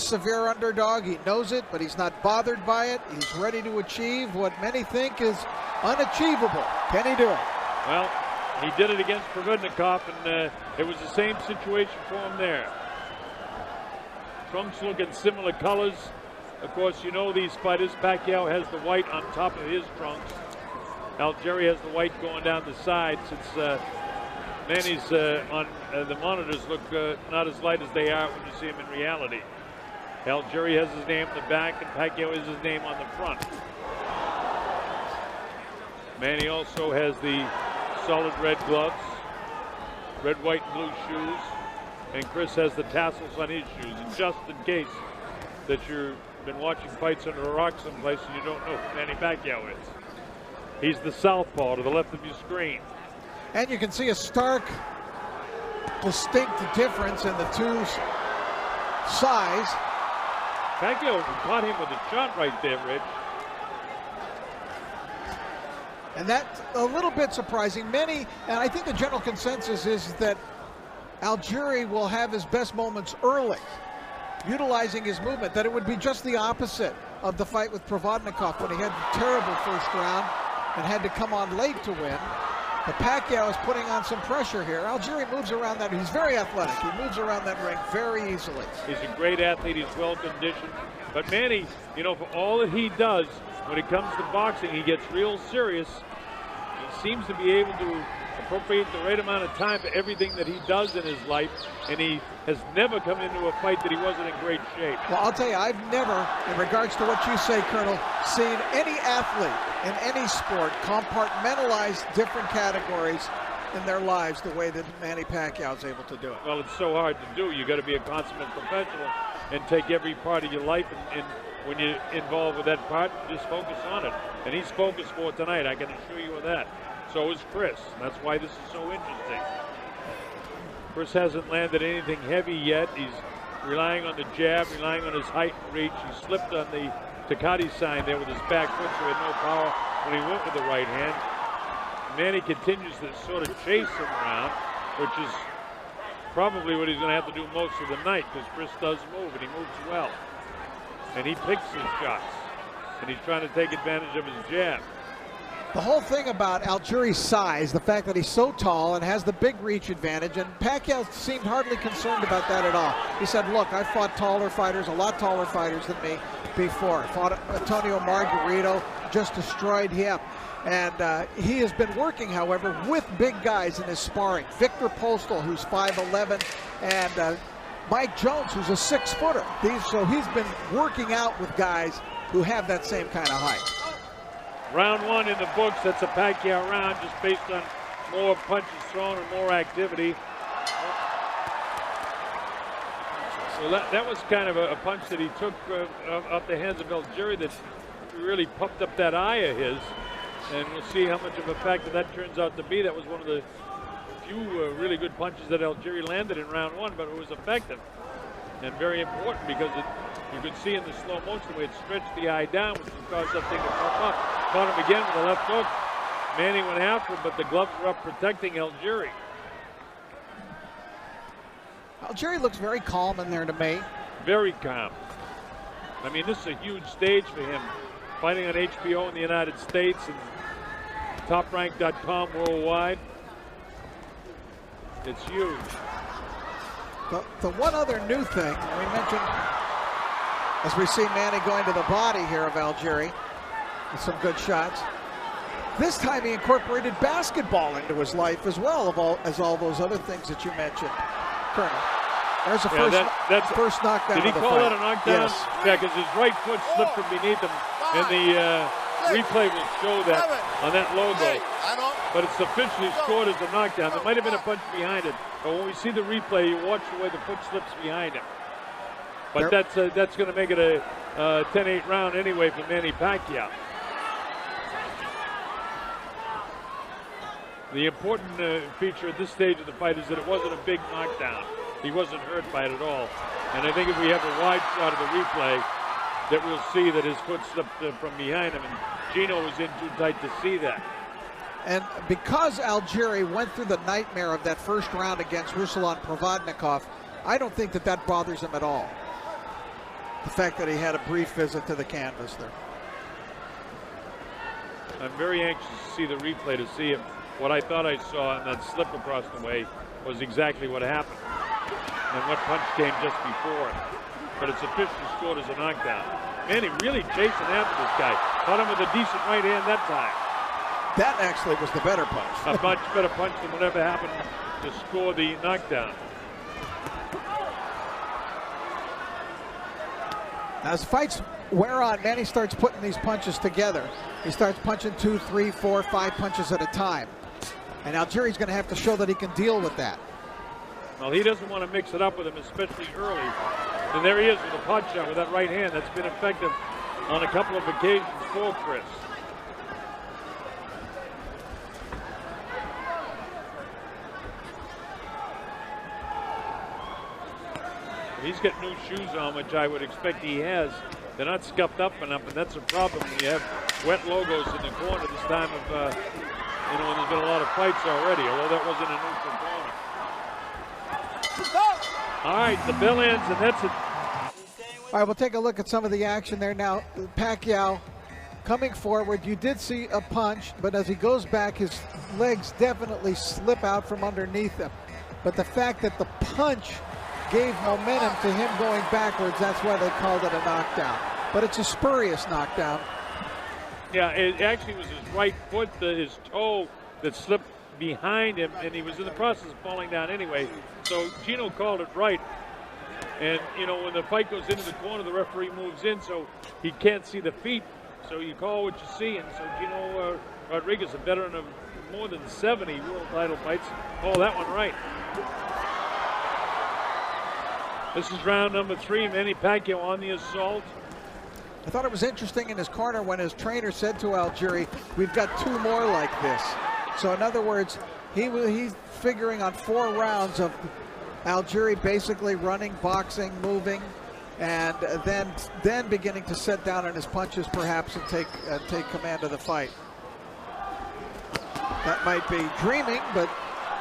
severe underdog. He knows it, but he's not bothered by it. He's ready to achieve what many think is unachievable. Can he do it? Well, he did it against Provodnikov, and it was the same situation for him there. Trunks look in similar colors. Of course, you know these fighters. Pacquiao has the white on top of his trunks. Algieri has the white going down the side, since Manny's on the monitors look not as light as they are when you see him in reality. Algieri has his name on the back, and Pacquiao has his name on the front. Manny also has the solid red gloves, red, white, and blue shoes, and Chris has the tassels on his shoes. And just in case that you've been watching fights under a rock someplace and you don't know who Manny Pacquiao is. He's the southpaw to the left of your screen. And you can see a stark, distinct difference in the two size. Pacquiao caught him with a shot right there, Rich. And that's a little bit surprising. Many, and I think the general consensus is that Algieri will have his best moments early, utilizing his movement, that it would be just the opposite of the fight with Provodnikov when he had a terrible first round and had to come on late to win. But Pacquiao is putting on some pressure here. Algieri moves around that. He's very athletic. He moves around that ring very easily. He's a great athlete. He's well conditioned. But Manny, you know, for all that he does, when it comes to boxing, he gets real serious. He seems to be able to appropriate the right amount of time for everything that he does in his life, and he has never come into a fight that he wasn't in great shape. Well, I'll tell you, I've never, in regards to what you say, Colonel, seen any athlete in any sport compartmentalize different categories in their lives the way that Manny Pacquiao is able to do it. Well, it's so hard to do. You got to be a consummate professional and take every part of your life, and when you're involved with that part, just focus on it. And he's focused for tonight, I can assure you of that. So is Chris. That's why this is so interesting. Chris hasn't landed anything heavy yet. He's relying on the jab, relying on his height and reach. He slipped on the Takati sign there with his back foot, so he had no power when he went with the right hand. Manny continues to sort of chase him around, which is probably what he's going to have to do most of the night, because Chris does move, and he moves well. And he picks his shots, and he's trying to take advantage of his jab. The whole thing about Algieri's size, the fact that he's so tall and has the big reach advantage, and Pacquiao seemed hardly concerned about that at all. He said, look, I fought taller fighters, a lot taller fighters than me before. Fought Antonio Margarito, just destroyed him. And he has been working, however, with big guys in his sparring. Victor Postal, who's 5'11", and Mike Jones, who's a 6-footer. So he's been working out with guys who have that same kind of height. Round one in the books. That's a Pacquiao round, just based on more punches thrown and more activity. So that was kind of a punch that he took off the hands of Algieri that really puffed up that eye of his. And we'll see how much of a factor that turns out to be. That was one of the few really good punches that Algieri landed in round one, but it was effective and very important, because you could see in the slow motion the way it stretched the eye down, which would cause that thing to pop up. Caught him again with a left hook. Manny went after him, but the gloves were up protecting Algieri. Algieri looks very calm in there to me. Very calm. I mean, this is a huge stage for him, fighting on HBO in the United States and TopRank.com worldwide. It's huge. The one other new thing we mentioned, as we see Manny going to the body here of Algieri with some good shots. This time he incorporated basketball into his life as well, as all those other things that you mentioned, Colonel. There's the first knockdown. Did he call that a knockdown? Yes. Yeah, because his right foot slipped from beneath him, and the replay will show that on that logo. But it's officially scored as a knockdown. There might have been a punch behind it, but when we see the replay, you watch the way the foot slips behind him. But that's going to make it a 10-8 round anyway for Manny Pacquiao. The important feature at this stage of the fight is that it wasn't a big knockdown. He wasn't hurt by it at all. And I think if we have a wide shot of the replay, that we'll see that his foot slipped from behind him, and Gino was in too tight to see that. And because Algieri went through the nightmare of that first round against Ruslan Provodnikov, I don't think that bothers him at all. the fact that he had a brief visit to the canvas there. I'm very anxious to see the replay to see if what I thought I saw in that slip across the way was exactly what happened and what punch came just before it. But it's officially scored as a knockdown. Manny really chasing after this guy. Caught him with a decent right hand that time. That actually was the better punch. A much better punch than whatever happened to score the knockdown. As fights wear on, Manny starts putting these punches together. He starts punching 2, 3, 4, 5 punches at a time. And Algieri's going to have to show that he can deal with that. Well, he doesn't want to mix it up with him, especially early. And there he is with a punch shot with that right hand. That's been effective on a couple of occasions for Chris. He's got new shoes on, which I would expect he has. They're not scuffed up enough, and that's a problem when you have wet logos in the corner this time of, when there's been a lot of fights already, although that wasn't a neutral corner. All right, the bell ends, and that's it. All right, we'll take a look at some of the action there now. Pacquiao coming forward. You did see a punch, but as he goes back, his legs definitely slip out from underneath him. But the fact that the punch gave momentum to him going backwards, that's why they called it a knockdown. But it's a spurious knockdown. Yeah, it actually was his right foot, his toe that slipped behind him, and he was in the process of falling down anyway. So Gino called it right. And, when the fight goes into the corner, the referee moves in, so he can't see the feet. So you call what you see, and so Gino Rodriguez, a veteran of more than 70 world title fights, called that one right. This is round number 3. Manny Pacquiao on the assault. I thought it was interesting in his corner when his trainer said to Algieri, we've got 2 more like this. So in other words, he's figuring on 4 rounds of Algieri basically running, boxing, moving, and then beginning to set down on his punches perhaps and take command of the fight. That might be dreaming, but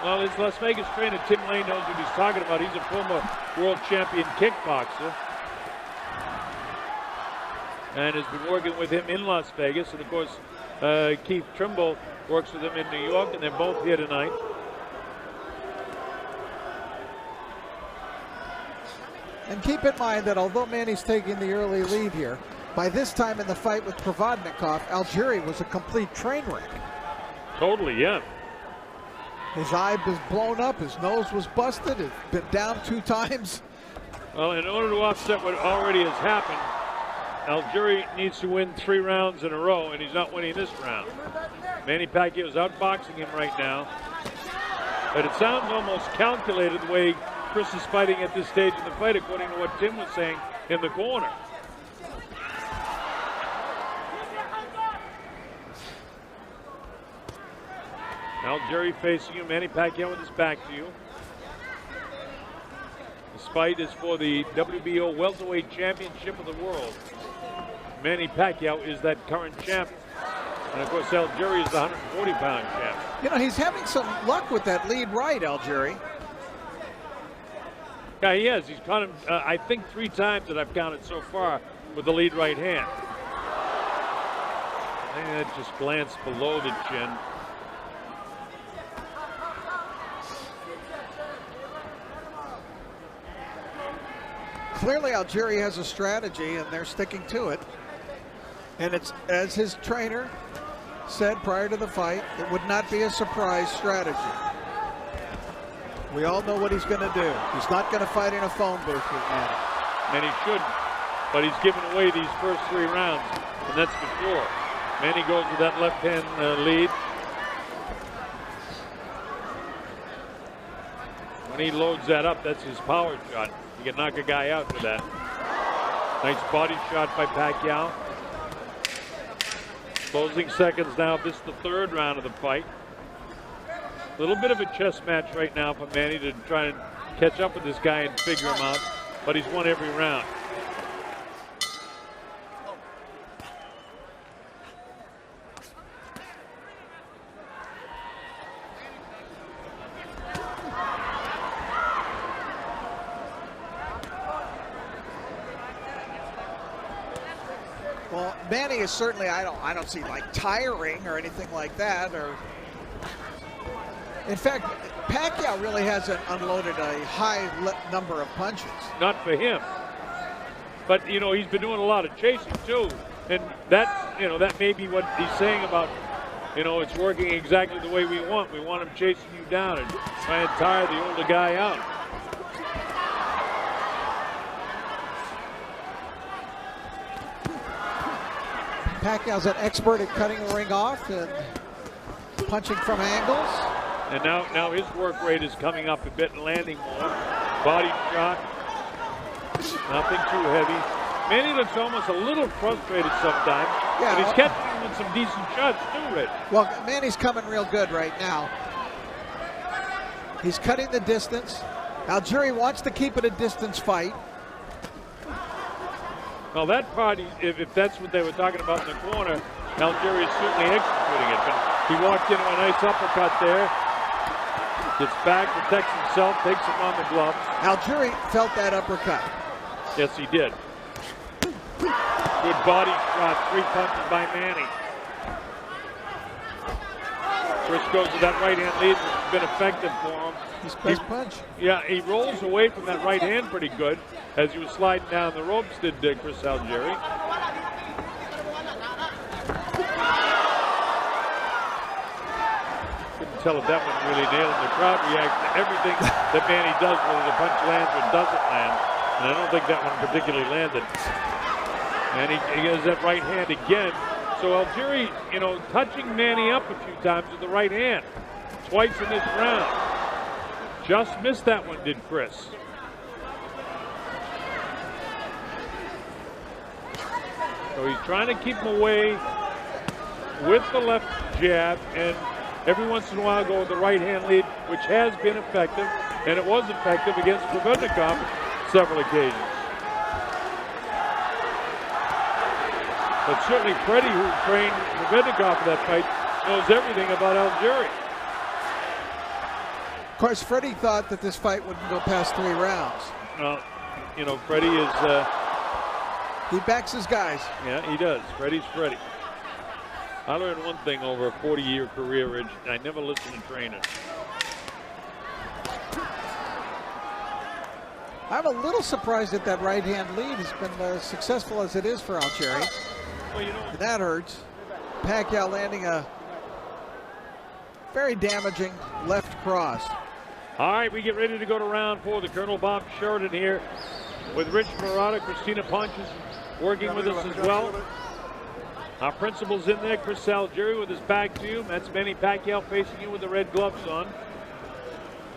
well, his Las Vegas trainer, Tim Lane, knows what he's talking about. He's a former world champion kickboxer and has been working with him in Las Vegas. And, of course, Keith Trimble works with him in New York, and they're both here tonight. And keep in mind that although Manny's taking the early lead here, by this time in the fight with Provodnikov, Algieri was a complete train wreck. Totally, yeah. His eye was blown up, his nose was busted, he's been down 2 times. Well, in order to offset what already has happened, Algieri needs to win 3 rounds in a row, and he's not winning this round. Manny Pacquiao is outboxing him right now. But it sounds almost calculated the way Chris is fighting at this stage in the fight, according to what Tim was saying in the corner. Algieri facing you, Manny Pacquiao with his back to you. This fight is for the WBO Welterweight Championship of the world. Manny Pacquiao is that current champ. And of course, Algieri is the 140-pound champ. He's having some luck with that lead right, Algieri. Yeah, he has. He's caught him, I think, 3 times that I've counted so far with the lead right hand. I think that just glanced below the chin. Clearly, Algieri has a strategy, and they're sticking to it. And it's, as his trainer said prior to the fight, it would not be a surprise strategy. We all know what he's going to do. He's not going to fight in a phone booth with Manny. And he shouldn't, but he's given away these first 3 rounds, and that's before. Manny goes with that left-hand lead. When he loads that up, that's his power shot. He can knock a guy out with that. Nice body shot by Pacquiao. Closing seconds now. This is the 3rd round of the fight. A little bit of a chess match right now for Manny to try and catch up with this guy and figure him out, but he's won every round. Well, Manny is certainly, I don't see like tiring or anything like that. Or in fact, Pacquiao really hasn't unloaded a high number of punches. Not for him. But, you know, he's been doing a lot of chasing too. And that, you know, that may be what he's saying about, you know, it's working exactly the way we want. We want him chasing you down and trying to tire the older guy out. Pacquiao's an expert at cutting the ring off and punching from angles. And now his work rate is coming up a bit and landing more. Body shot. Nothing too heavy. Manny looks almost a little frustrated sometimes, yeah, but he's kept him with some decent shots too, Rich. Well, Manny's coming real good right now. He's cutting the distance. Algieri wants to keep it a distance fight. Well, that part, if that's what they were talking about in the corner, Algieri is certainly executing it. But he walked into a nice uppercut there. Gets back, protects himself, takes him on the gloves. Algieri felt that uppercut. Yes, he did. Good body shot, 3 punches by Manny. Chris goes to that right-hand lead, which has been effective for him. His best punch. Yeah, he rolls away from that right hand pretty good as he was sliding down the ropes, did Chris Algieri. Couldn't tell if that one really nailed him. The crowd reacts to everything that Manny does, whether the punch lands or doesn't land. And I don't think that one particularly landed. And he has that right hand again. So Algieri, you know, touching Manny up a few times with the right hand. Twice in this round. Just missed that one, did Chris. So he's trying to keep him away with the left jab, and every once in a while go with the right hand lead, which has been effective, and it was effective against Provednikov on several occasions. But certainly Freddie, who trained Provednikov for that fight, knows everything about Algieri. Of course, Freddie thought that this fight wouldn't go past 3 rounds. You know, Freddie is... he backs his guys. Yeah, he does. Freddie's Freddie. I learned one thing over a 40-year career, Rich. I never listened to trainers. I'm a little surprised that that right-hand lead has been as successful as it is for Algieri. Well, you know, And that hurts. Pacquiao landing a very damaging left cross. all right, we get ready to go to round 4. The Colonel Bob Sheridan here with Rich Murata. Christina Ponches working with us as well. Our principal's in there, Chris Algieri with his back to you. That's Manny Pacquiao facing you with the red gloves on.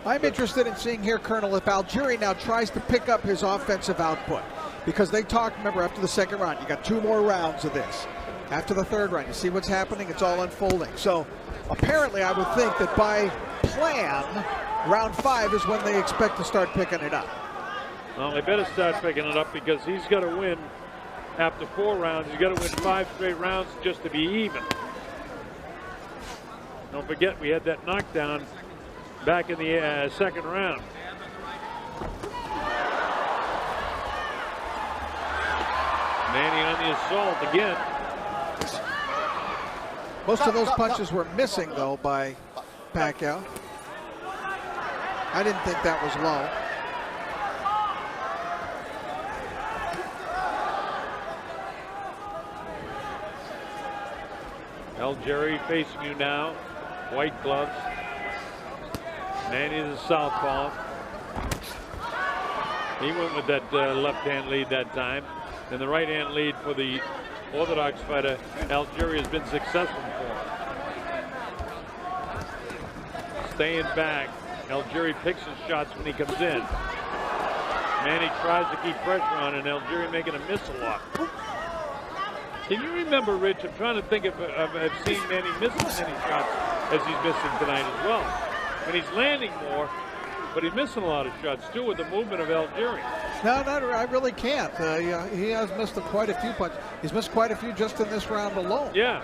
I'm interested in seeing here, Colonel, if Algieri now tries to pick up his offensive output. Because they talked, remember, after the 2nd round, you got 2 more rounds of this. After the 3rd round, you see what's happening, it's all unfolding. So apparently I would think that by plan, round 5 is when they expect to start picking it up. Well, they better start picking it up because he's got to win after 4 rounds. He's got to win 5 straight rounds just to be even. Don't forget, we had that knockdown back in the 2nd round. Manny on the assault again. Most of those punches were missing, though, by Pacquiao. I didn't think that was low. Algieri facing you now. White gloves. Manny is a southpaw. He went with that left-hand lead that time. And the right-hand lead for the Orthodox fighter, Algieri, has been successful for. Staying back. Algieri picks his shots when he comes in. Manny tries to keep pressure on, and Algieri making him miss a lot. Can you remember, Rich? I'm trying to think if I've seen Manny missing any shots as he's missing tonight as well. And he's landing more, but he's missing a lot of shots too with the movement of Algieri. No, I really can't. He has missed quite a few punches. He's missed quite a few just in this round alone. Yeah.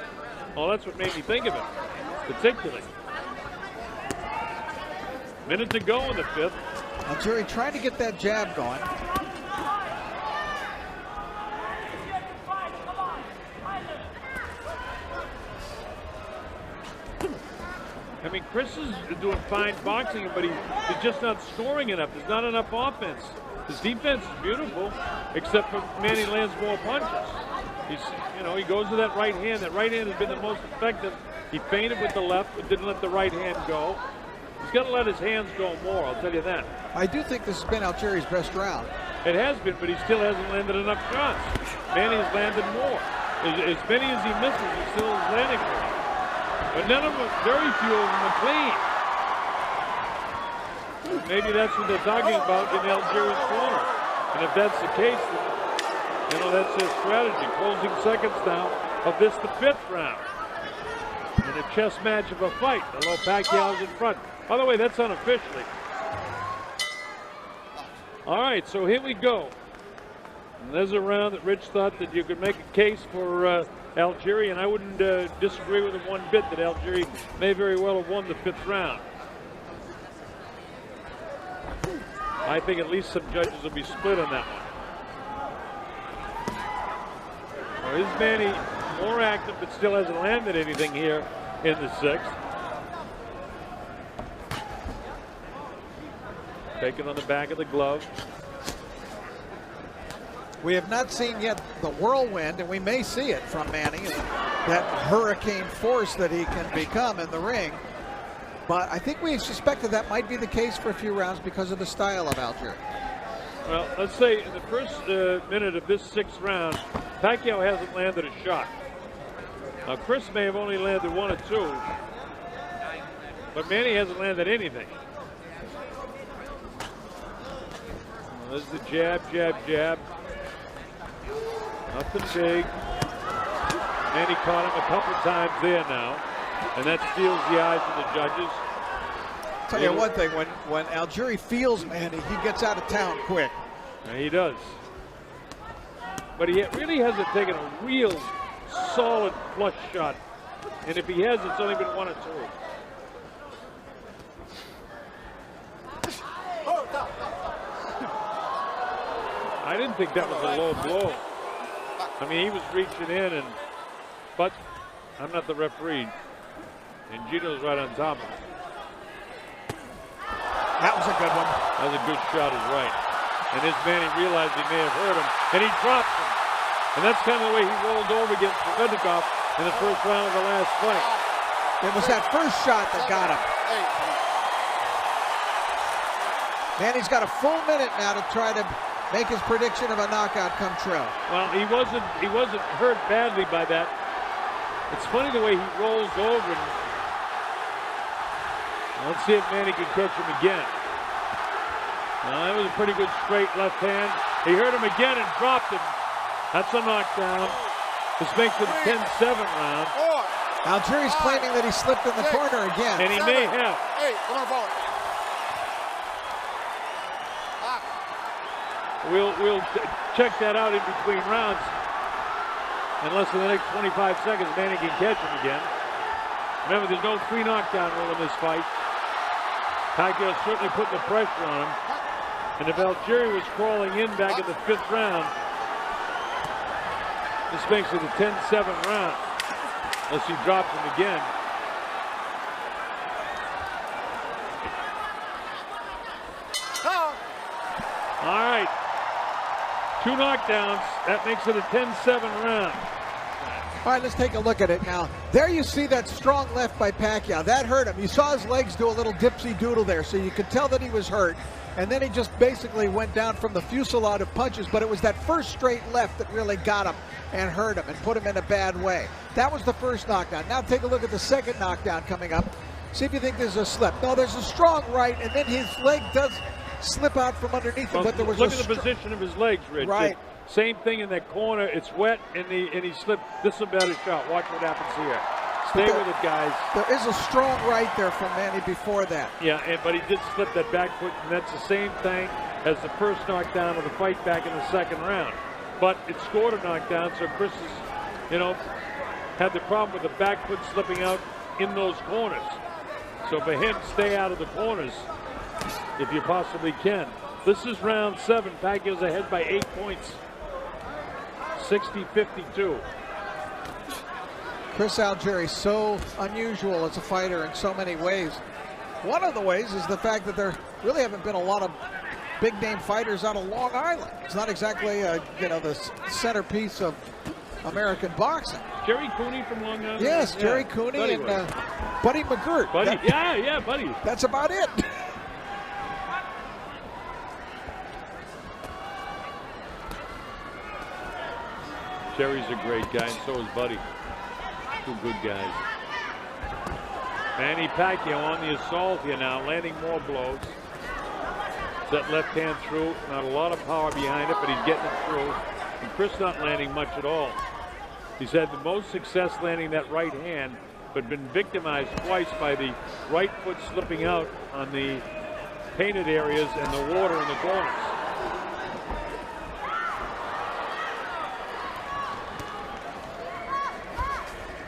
Well, that's what made me think of it, particularly. Minute to go in the 5th. Algieri trying to get that jab going. I mean, Chris is doing fine boxing, but he's just not scoring enough. There's not enough offense. His defense is beautiful, except for Manny lands more punches. He goes to that right hand. That right hand has been the most effective. He feinted with the left, but didn't let the right hand go. He's got to let his hands go more, I'll tell you that. I do think this has been Algieri's best round. It has been, but he still hasn't landed enough shots. Manny's landed more. As many as he misses, he still is landing more. But none of them, very few of them are clean. Maybe that's what they're talking about in Algieri's corner. And if that's the case, then, that's their strategy. Closing seconds now of this, the 5th round. In a chess match of a fight, although Pacquiao's in front. By the way, that's unofficially. All right, so here we go. And there's a round that Rich thought that you could make a case for Algieri, and I wouldn't disagree with him one bit that Algieri may very well have won the 5th round. I think at least some judges will be split on that one. Well, is Manny more active but still hasn't landed anything here in the 6th? Taken on the back of the glove. We have not seen yet the whirlwind, and we may see it from Manny, that hurricane force that he can become in the ring. But I think we suspected that might be the case for a few rounds because of the style of Algieri. Well, let's say in the first minute of this 6th round, Pacquiao hasn't landed a shot. Now, Chris may have only landed 1 or 2, but Manny hasn't landed anything. Well, there's the jab, jab, jab. Nothing big. Manny caught him a couple times there now, and that steals the eyes of the judges. I'll tell you one thing, when Algieri feels Manny, he gets out of town quick. Yeah, he does. But he really hasn't taken a real solid flush shot. And if he has, it's only been 1 or 2. I didn't think that was a low blow. I mean, he was reaching in, but I'm not the referee. And Gino's right on top of him. That was a good one. That was a good shot, is right. And his Manny realized he may have hurt him, and he dropped him. And that's kind of the way he rolled over against Venetian in the first round of the last fight. It was that first shot that got him. Manny's got a full minute now to try to make his prediction of a knockout come true. Well, he wasn't hurt badly by that. It's funny the way he rolls over. And let's see if Manny can catch him again. That was a pretty good straight left hand. He hurt him again and dropped him. That's a knockdown. This makes it a 10-7 round. Algieri's claiming that he slipped in the corner again. And he may have. We'll check that out in between rounds. Unless in the next 25 seconds, Manny can catch him again. Remember, there's no 3 knockdown rule in this fight. Pacquiao certainly putting the pressure on him. And if Algieri was crawling in back in the 5th round, this makes it a 10-7 round. Unless he drops him again. All right. 2 knockdowns. That makes it a 10-7 round. All right, let's take a look at it now. There you see that strong left by Pacquiao. That hurt him. You saw his legs do a little dipsy-doodle there, so you could tell that he was hurt. And then he just basically went down from the fusillade of punches, but it was that first straight left that really got him and hurt him and put him in a bad way. That was the first knockdown. Now take a look at the second knockdown coming up. See if you think there's a slip. No, there's a strong right, and then his leg does slip out from underneath him, but there was look at the position of his legs, Rich. Right. Same thing in that corner. It's wet, and he slipped. This is a better shot. Watch what happens here. Stay with it, guys. There is a strong right there from Manny before that. Yeah, but he did slip that back foot, and that's the same thing as the first knockdown of the fight back in the 2nd round. But it scored a knockdown, so Chris has, had the problem with the back foot slipping out in those corners. So for him, stay out of the corners if you possibly can. This is round 7. Pacquiao's ahead by 8 points. 60-52. Chris Algieri, so unusual as a fighter in so many ways. One of the ways is the fact that there really haven't been a lot of big name fighters out of Long Island. It's not exactly, you know, the centerpiece of American boxing. Jerry Cooney from Long Island? Yes, Jerry Cooney and Buddy McGirt. Buddy, yeah, Buddy. That's about it. Jerry's a great guy, and so is Buddy. Two good guys. Manny Pacquiao on the assault here now, landing more blows. That left hand through, not a lot of power behind it, but he's getting it through. And Chris not landing much at all. He's had the most success landing that right hand, but been victimized twice by the right foot slipping out on the painted areas and the water in the corners.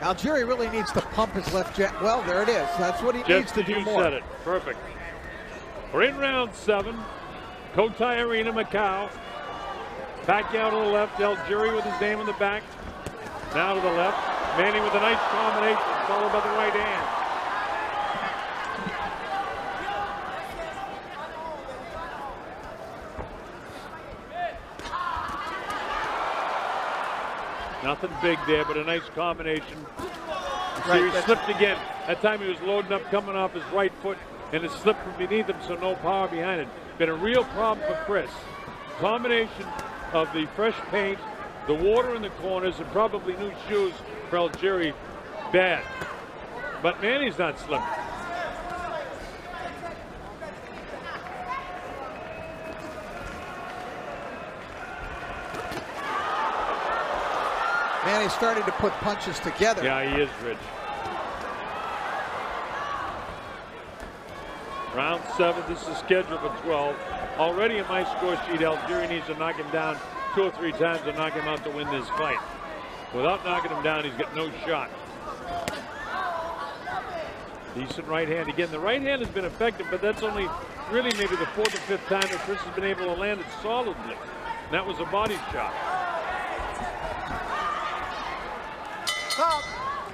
Algieri really needs to pump his left jab. Well, there it is. That's what he needs to do more. You said it. Perfect. We're in round 7. Cotai Arena, Macau. Pacquiao to the left. Algieri with his name on the back. Now to the left. Manny with a nice combination, followed by the right hand. Nothing big there, but a nice combination. Right, he slipped again. That time he was loading up, coming off his right foot, and it slipped from beneath him, so no power behind it. Been a real problem for Chris. Combination of the fresh paint, the water in the corners, and probably new shoes for Algieri. Bad. But Manny's not slipping. Manny's starting to put punches together. Yeah, he is, Rich. Round 7, this is scheduled for 12. Already in my score sheet, Algieri needs to knock him down 2 or 3 times to knock him out to win this fight. Without knocking him down, he's got no shot. Decent right hand. Again, the right hand has been effective, but that's only really maybe the 4th or 5th time that Chris has been able to land it solidly. And that was a body shot.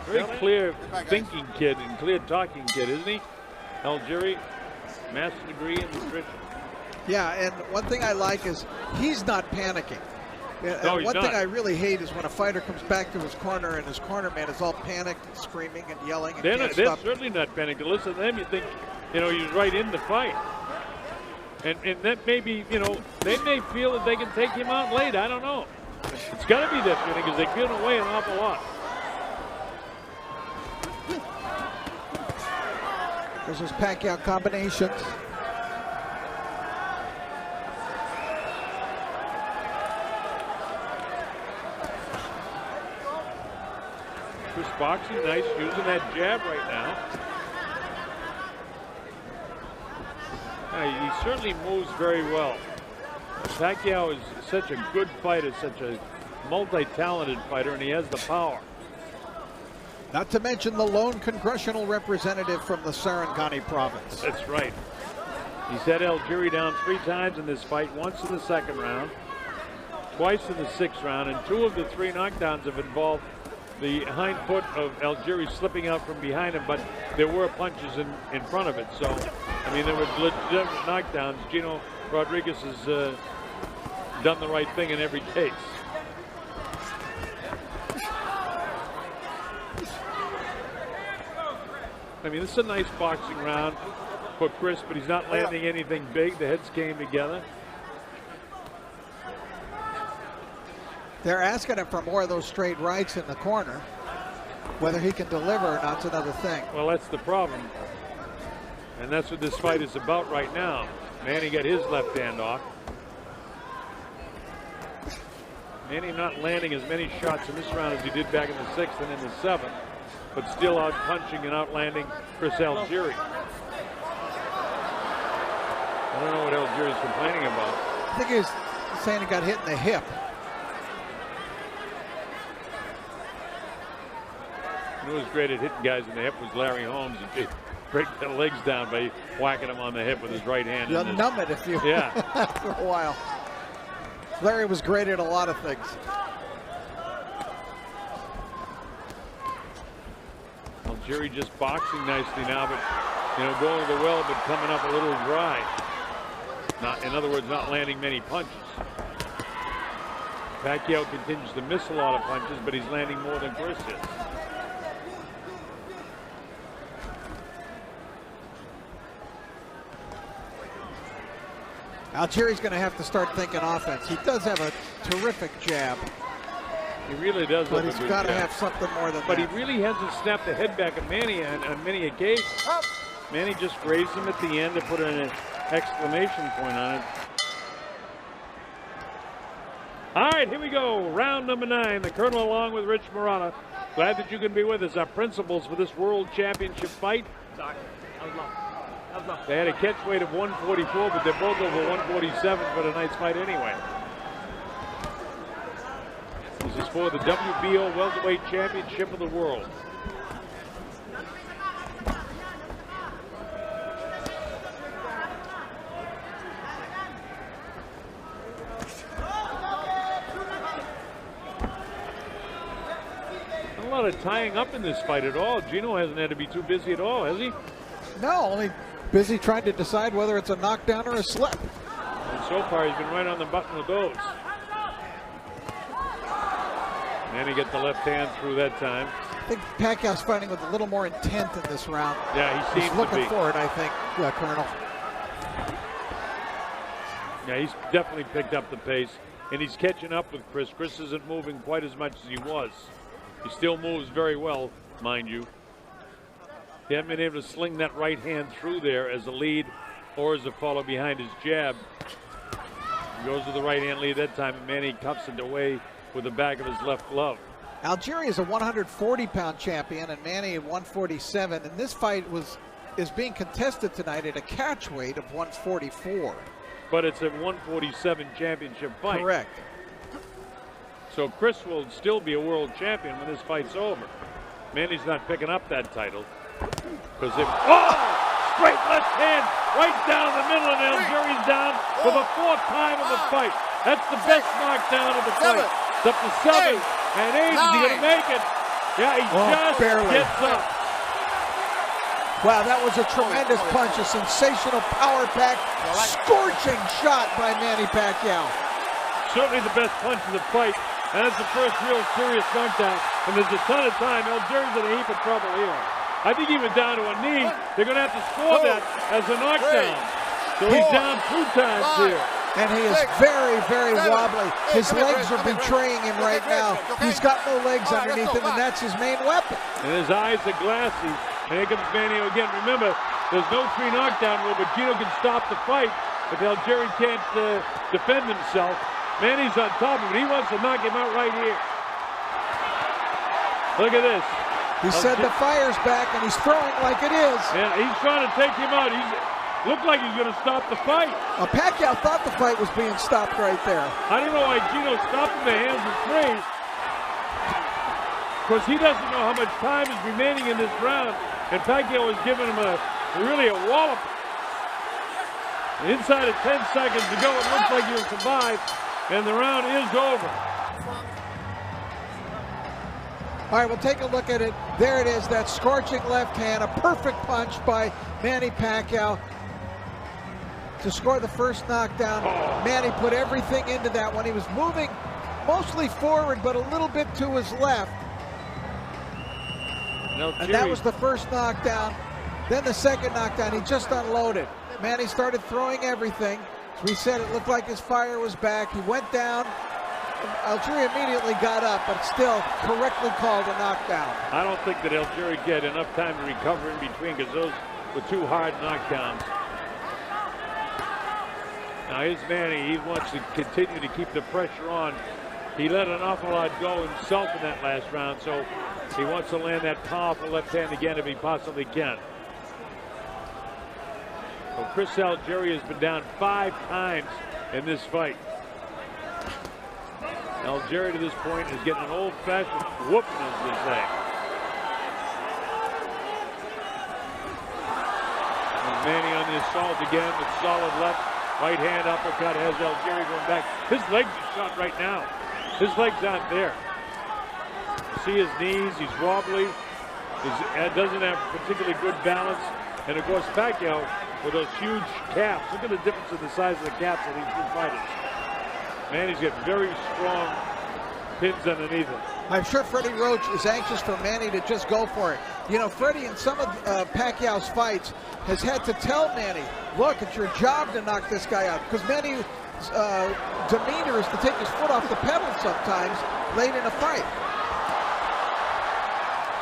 Very clear thinking kid and clear talking kid, isn't he? Algieri, master's degree in nutrition. Yeah, and one thing I like is he's not panicking. No, one thing I really hate is when a fighter comes back to his corner and his corner man is all panicked and screaming and yelling. And they're certainly not panicked. To listen to them, you think, you know, he's right in the fight. And that may be, you know, they may feel that they can take him out late. I don't know. It's got to be that feeling because they feel away an awful lot. There's his Pacquiao combinations. Chris boxing nice, using that jab right now. He certainly moves very well. Pacquiao is such a good fighter, such a multi-talented fighter, and he has the power. Not to mention the lone congressional representative from the Sarangani province. That's right. He's had Algieri down 3 times in this fight, once in the 2nd round, twice in the 6th round, and 2 of the 3 knockdowns have involved the hind foot of Algieri slipping out from behind him, but there were punches in front of it. So, I mean, there were legitimate knockdowns. Gino Rodriguez has done the right thing in every case. I mean, this is a nice boxing round for Chris, but he's not landing anything big. The heads came together. They're asking him for more of those straight rights in the corner. Whether he can deliver or not's another thing. Well, that's the problem. And that's what this fight is about right now. Manny got his left hand off. Manny not landing as many shots in this round as he did back in the 6th and in the 7th, but still out punching and outlanding Chris Algieri. I don't know what Algieri's complaining about. I think he was saying he got hit in the hip. Who was great at hitting guys in the hip was Larry Holmes. He'd break their legs down by whacking them on the hip with his right hand. You'll numb it if you after a while. Larry was great at a lot of things. Algieri just boxing nicely now, but going to the well, but coming up a little dry. In other words, not landing many punches. Pacquiao continues to miss a lot of punches, but he's landing more than Chris is. Algieri's going to have to start thinking offense. He does have a terrific jab. He really does. But he's got to have something more than that. But he really hasn't snapped the head back at Manny on many occasions. Manny just grazed him at the end to put an exclamation point on it. All right, here we go. Round number 9. The Colonel along with Rich Morata. Glad that you can be with us. Our principles for this World Championship fight. They had a catch weight of 144, but they're both over 147 for tonight's fight anyway. This is for the WBO Welterweight Championship of the world. Not a lot of tying up in this fight at all. Gino hasn't had to be too busy at all, has he? No, only busy trying to decide whether it's a knockdown or a slip. And so far, he's been right on the button with those. And he gets the left hand through that time. I think Pacquiao's fighting with a little more intent in this round. Yeah, he seems he's looking to be. for it, I think, Colonel. Yeah, he's definitely picked up the pace, and he's catching up with Chris. Chris isn't moving quite as much as he was. He still moves very well, mind you. He hasn't been able to sling that right hand through there as a lead or as a follow behind his jab. He goes to the right hand lead that time, and Manny cuffs it away with the back of his left glove. Algieri is a 140-pound champion and Manny at 147, and this fight is being contested tonight at a catch weight of 144. But it's a 147 championship fight. Correct. So Chris will still be a world champion when this fight's over. Manny's not picking up that title. Because straight left hand right down the middle, and Algieri's down for the 4th time of the fight. That's the best knockdown of the fight. It's up to 7 and 8. Is he going to make it? Yeah, he just barely gets up. Wow, that was a tremendous punch, a sensational power-packed, scorching shot by Manny Pacquiao. Certainly the best punch of the fight, and that's the first real serious knockdown. And there's a ton of time. Algieri's in a heap of trouble here. I think he went down to a knee. They're going to have to score that as a knockdown. So he's down 2 times here. And he is very, very wobbly. His legs are betraying him right now. He's got no legs underneath him, and that's his main weapon. And his eyes are glassy. And here comes Manny again. Remember, there's no 3 knockdown rule, but Gino can stop the fight if Algieri can't defend himself. Manny's on top of it. He wants to knock him out right here. Look at this. He said the fire's back, and he's throwing like it is. Yeah, he's trying to take him out. Looked like he's going to stop the fight. Pacquiao thought the fight was being stopped right there. I don't know why Gino stopped the hands of 3. Because he doesn't know how much time is remaining in this round. And Pacquiao has given him really a wallop. Inside of 10 seconds to go, it looks like he'll survive. And the round is over. All right, we'll take a look at it. There it is, that scorching left hand, a perfect punch by Manny Pacquiao to score the first knockdown. Manny put everything into that one. He was moving mostly forward, but a little bit to his left. And that was the first knockdown. Then the second knockdown, he just unloaded. Manny started throwing everything. As we said, it looked like his fire was back. He went down. Algieri immediately got up, but still correctly called a knockdown. I don't think that Algieri get enough time to recover in between, because those were 2 hard knockdowns. Now here's Manny. He wants to continue to keep the pressure on. He let an awful lot go himself in that last round, so he wants to land that powerful left hand again if he possibly can. Well, Chris Algieri has been down 5 times in this fight. Algieri to this point is getting an old-fashioned whooping, as they say. And Manny on the assault again with solid left. Right hand uppercut has Algieri going back. His legs are shot right now. His legs aren't there. You see his knees, he's wobbly. doesn't have particularly good balance. And of course, Pacquiao with those huge caps. Look at the difference in the size of the caps of these two fighters. Manny's got very strong pins underneath him. I'm sure Freddie Roach is anxious for Manny to just go for it. You know, Freddie in some of Pacquiao's fights has had to tell Manny, look, it's your job to knock this guy out. Because Manny's demeanor is to take his foot off the pedal sometimes late in a fight.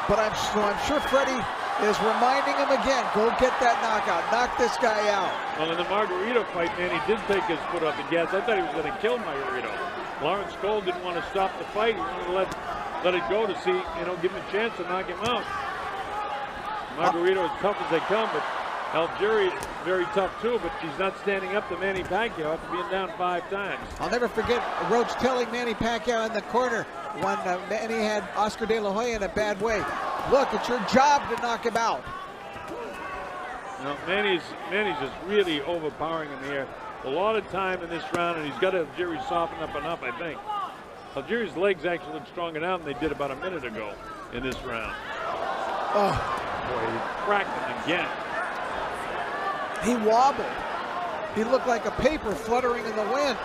But I'm sure Freddie is reminding him again, go get that knockout, knock this guy out. Well, in the Margarito fight, Manny did take his foot off the gas. I thought he was going to kill Margarito. Lawrence Cole didn't want to stop the fight. He wanted to let it go to see, you know, give him a chance to knock him out. Margarito as tough as they come, but Algieri very tough too, but he's not standing up to Manny Pacquiao after being down 5 times. I'll never forget Roach telling Manny Pacquiao in the corner when Manny had Oscar De La Hoya in a bad way. Look, it's your job to knock him out. No, Manny's just really overpowering him here. A lot of time in this round, and he's got Algieri soften up enough, I think. Algieri's legs actually look stronger now than they did about a minute ago in this round. Oh. Boy, he cracked him again. He wobbled. He looked like a paper fluttering in the wind.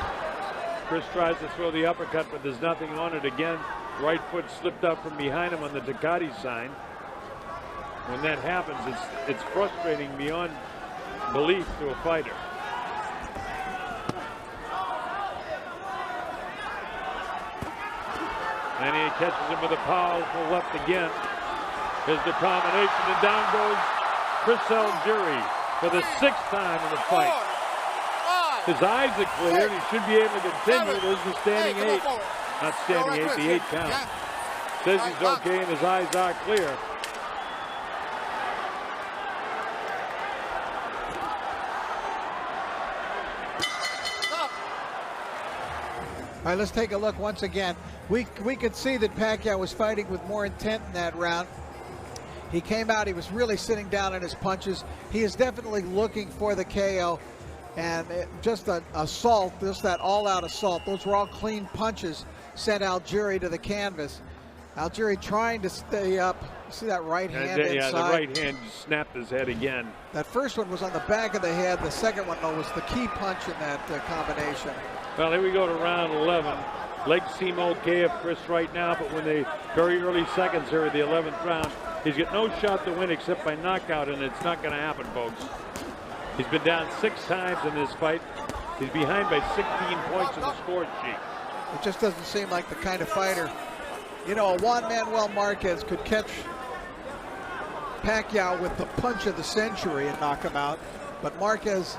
Chris tries to throw the uppercut, but there's nothing on it again. Right foot slipped up from behind him on the Ducati sign. When that happens, it's frustrating beyond belief to a fighter. And he catches him with a powerful left again. Here's the combination, and down goes Chris Algieri for the 6th time in the fight. His eyes are clear, and he should be able to continue. There's the standing 8. Not standing 8, the 8 count. Says he's okay, and his eyes are clear. All right, let's take a look once again. We could see that Pacquiao was fighting with more intent in that round. He came out, he was really sitting down in his punches. He is definitely looking for the KO. And just an assault, just that all-out assault. Those were all clean punches, sent Algieri to the canvas. Algieri trying to stay up. See that right hand inside? Yeah, the right hand snapped his head again. That first one was on the back of the head. The second one, though, was the key punch in that combination. Well, here we go to round 11. Legs seem okay of Chris right now, but when the very early seconds here of the 11th round, he's got no shot to win except by knockout, and it's not going to happen, folks. He's been down 6 times in this fight. He's behind by 16 points in the score sheet. It just doesn't seem like the kind of fighter. You know, a Juan Manuel Marquez could catch Pacquiao with the punch of the century and knock him out, but Marquez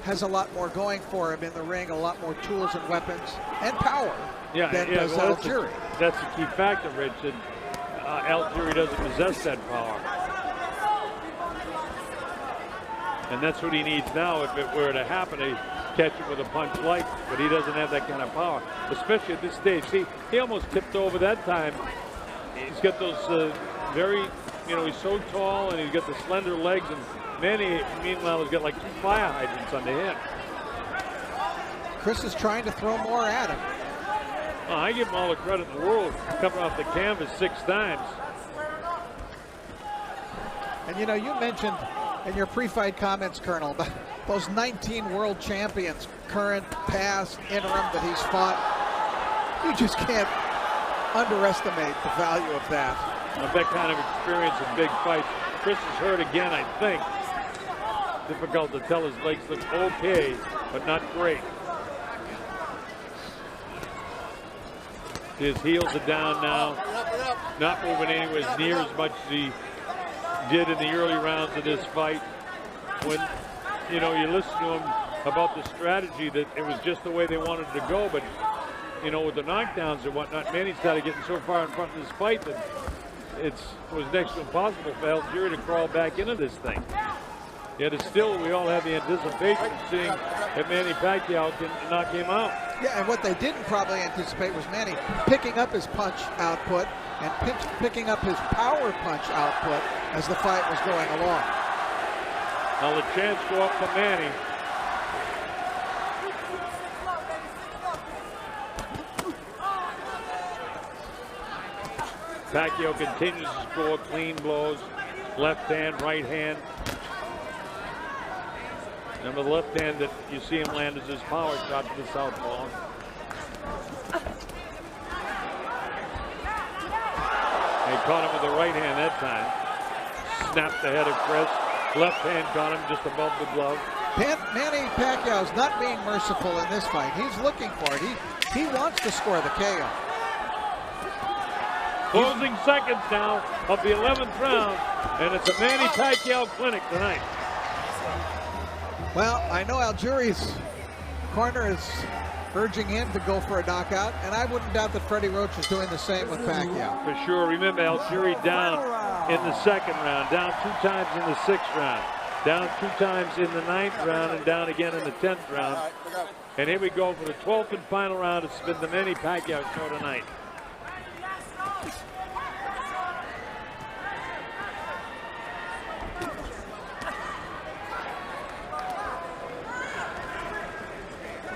has a lot more going for him in the ring, a lot more tools and weapons and power than does Algieri. That's a key factor, Rich, that Algieri doesn't possess that power. And that's what he needs now if it were to happen, to catch him with a punch like, but he doesn't have that kind of power, especially at this stage. See, he almost tipped over that time. He's got those very, you know, he's so tall and he's got the slender legs, and Manny, meanwhile, has got like 2 fire hydrants under him. Chris is trying to throw more at him. Well, I give him all the credit in the world, coming off the canvas 6 times. And you know, you mentioned in your pre-fight comments, Colonel, about those 19 world champions, current, past, interim, that he's fought. You just can't underestimate the value of that. Of that kind of experience in big fights. Chris is hurt again, I think. Difficult to tell. His legs look okay, but not great. His heels are down now. Not moving anywhere near as much as he did in the early rounds of this fight. When, you know, you listen to him about the strategy, that it was just the way they wanted to go, but, you know, with the knockdowns and whatnot, Manny started getting so far in front of this fight that it was next to impossible for Algieri to crawl back into this thing. Yet it's still, we all have the anticipation of seeing if Manny Pacquiao can knock him out. Yeah, and what they didn't probably anticipate was Manny picking up his punch output and picking up his power punch output as the fight was going along. Now the chance go up to Manny. Pacquiao continues to score clean blows. Left hand, right hand. Remember, the left hand that you see him land is his power shot to the southpaw. He caught him with the right hand that time. Snapped the head of Chris. Left hand caught him just above the glove. Manny Pacquiao is not being merciful in this fight. He's looking for it. He wants to score the KO. Closing seconds now of the 11th round, and it's a Manny Pacquiao clinic tonight. Well, I know Algieri's corner is urging him to go for a knockout, and I wouldn't doubt that Freddie Roach is doing the same with Pacquiao. For sure. Remember, Algieri down in the 2nd round, down 2 times in the 6th round, down 2 times in the 9th round, and down again in the 10th round. And here we go for the 12th and final round. It's been the Manny Pacquiao show tonight.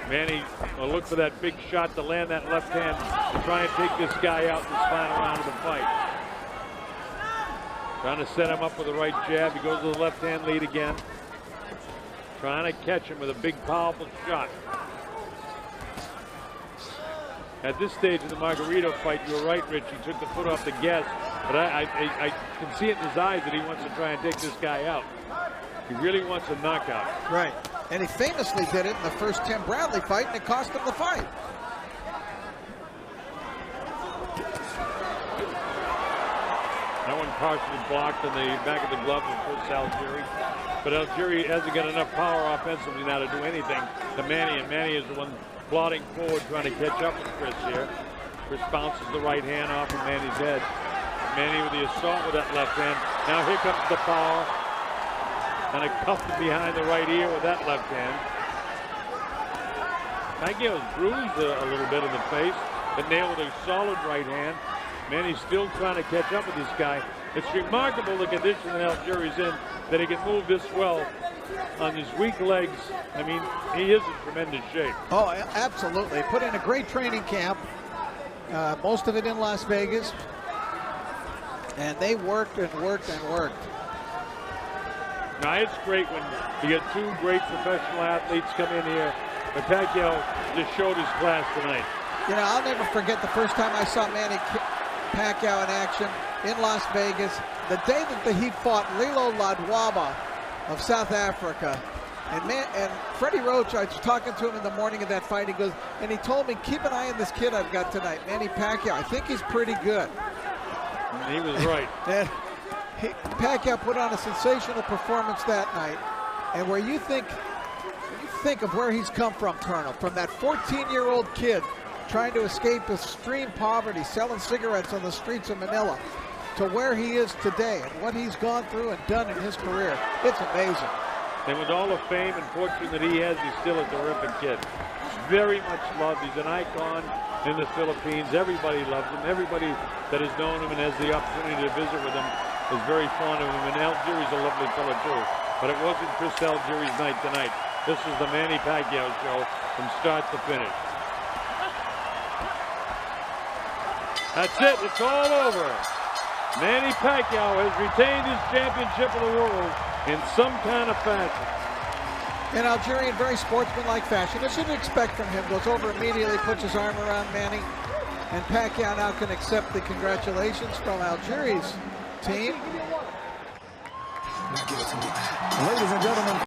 Manny will look for that big shot to land that left hand to try and take this guy out in this final round of the fight. Trying to set him up with the right jab. He goes to the left hand lead again. Trying to catch him with a big, powerful shot. At this stage of the Margarito fight, you were right, Rich. He took the foot off the gas. But I can see it in his eyes that he wants to try and take this guy out. He really wants a knockout. Right. And he famously did it in the first Tim Bradley fight, and it cost him the fight. That one partially blocked in the back of the glove of Chris Algieri. But Algieri hasn't got enough power offensively now to do anything to Manny, and Manny is the one plodding forward trying to catch up with Chris here. Chris bounces the right hand off of Manny's head. Manny with the assault with that left hand. Now here comes the power. And it cuffed him behind the right ear with that left hand. Pacquiao's bruised a little bit in the face, but nailed with a solid right hand. Manny's still trying to catch up with this guy. It's remarkable the condition that Algieri's in, that he can move this well on his weak legs. I mean, he is in tremendous shape. Oh, absolutely. Put in a great training camp, most of it in Las Vegas. And they worked and worked and worked. Now, it's great when you get 2 great professional athletes come in here, but Pacquiao just showed his class tonight. You know, I'll never forget the first time I saw Manny Pacquiao in action in Las Vegas, the day that he fought Lilo Ladwaba of South Africa. And Freddie Roach, I was talking to him in the morning of that fight, he told me, keep an eye on this kid I've got tonight, Manny Pacquiao. I think he's pretty good. And he was right. Pacquiao put on a sensational performance that night, and when you think of where he's come from, Colonel, from that 14-year-old kid trying to escape extreme poverty, selling cigarettes on the streets of Manila, to where he is today and what he's gone through and done in his career, it's amazing. And with all the fame and fortune that he has, he's still a terrific kid. Very much loved. He's an icon in the Philippines. Everybody loves him. Everybody that has known him and has the opportunity to visit with him is very fond of him, and Algieri's a lovely fellow too. But it wasn't Chris Algieri's night tonight. This is the Manny Pacquiao show from start to finish. That's it, it's all over. Manny Pacquiao has retained his championship of the world in some kind of fashion. In Algerian, very sportsmanlike fashion. As you'd expect from him, goes over immediately, puts his arm around Manny, and Pacquiao now can accept the congratulations from Algieri's team. Ladies and gentlemen.